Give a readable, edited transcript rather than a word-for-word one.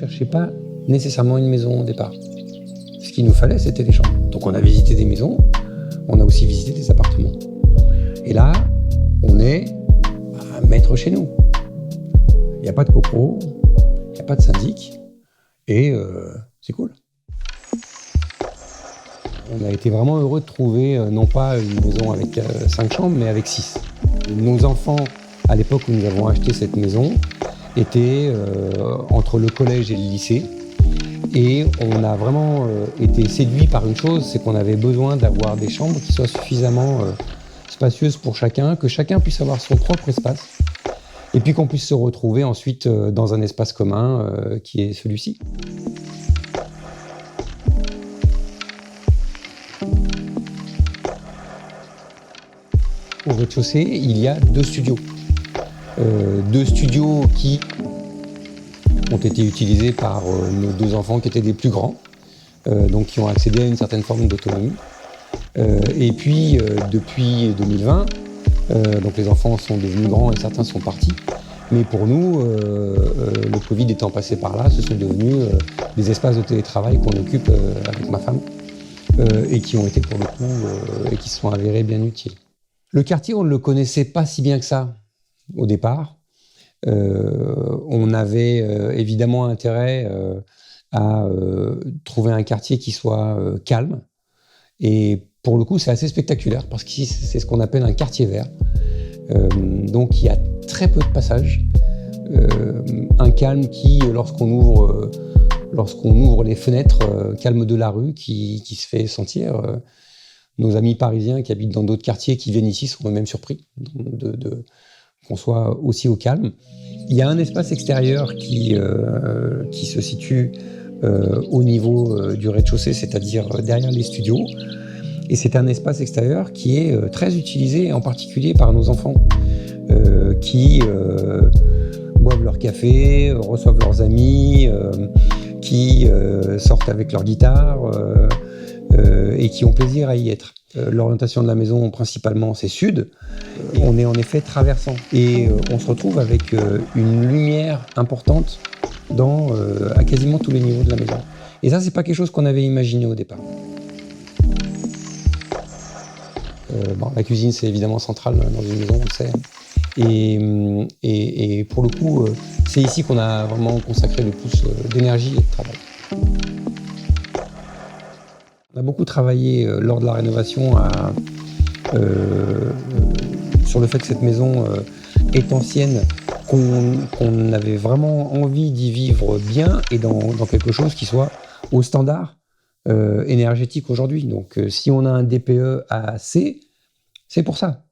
cherchait pas nécessairement une maison au départ. Ce qu'il nous fallait, c'était des chambres. Donc on a visité des maisons, on a aussi visité des appartements. Et là, on est maître chez nous. Il n'y a pas de copro, il n'y a pas de syndic, et c'est cool. On a été vraiment heureux de trouver non pas une maison avec 5 chambres, mais avec 6. Nos enfants, à l'époque où nous avons acheté cette maison, étaient entre le collège et le lycée. Et on a vraiment été séduits par une chose, c'est qu'on avait besoin d'avoir des chambres qui soient suffisamment spacieuses pour chacun, que chacun puisse avoir son propre espace, et puis qu'on puisse se retrouver ensuite dans un espace commun qui est celui-ci. Au rez-de-chaussée, il y a 2 studios. 2 studios qui ont été utilisés par nos 2 enfants qui étaient des plus grands, donc qui ont accédé à une certaine forme d'autonomie. Et puis, depuis 2020, donc les enfants sont devenus grands et certains sont partis. Mais pour nous, le Covid étant passé par là, ce sont devenus des espaces de télétravail qu'on occupe avec ma femme et qui ont été pour le coup et qui se sont avérés bien utiles. Le quartier, on ne le connaissait pas si bien que ça au départ. On avait évidemment intérêt à trouver un quartier qui soit calme. Et pour le coup, c'est assez spectaculaire parce qu'ici, c'est ce qu'on appelle un quartier vert. Donc, il y a très peu de passages. Un calme qui, lorsqu'on ouvre les fenêtres, calme de la rue qui se fait sentir. Nos amis parisiens qui habitent dans d'autres quartiers qui viennent ici sont eux-mêmes surpris qu'on soit aussi au calme. Il y a un espace extérieur qui se situe au niveau du rez-de-chaussée, c'est-à-dire derrière les studios. Et c'est un espace extérieur qui est très utilisé, en particulier par nos enfants, qui boivent leur café, reçoivent leurs amis, qui sortent avec leur guitare et qui ont plaisir à y être. L'orientation de la maison, principalement, c'est sud. On est en effet traversant. Et on se retrouve avec une lumière importante à quasiment tous les niveaux de la maison. Et ça, c'est pas quelque chose qu'on avait imaginé au départ. La cuisine, c'est évidemment central dans une maison, on le sait. Et pour le coup, c'est ici qu'on a vraiment consacré le plus d'énergie et de travail. On a beaucoup travaillé lors de la rénovation sur le fait que cette maison est ancienne, qu'on avait vraiment envie d'y vivre bien et dans quelque chose qui soit au standard énergétique aujourd'hui. Donc si on a un DPE à C, c'est pour ça.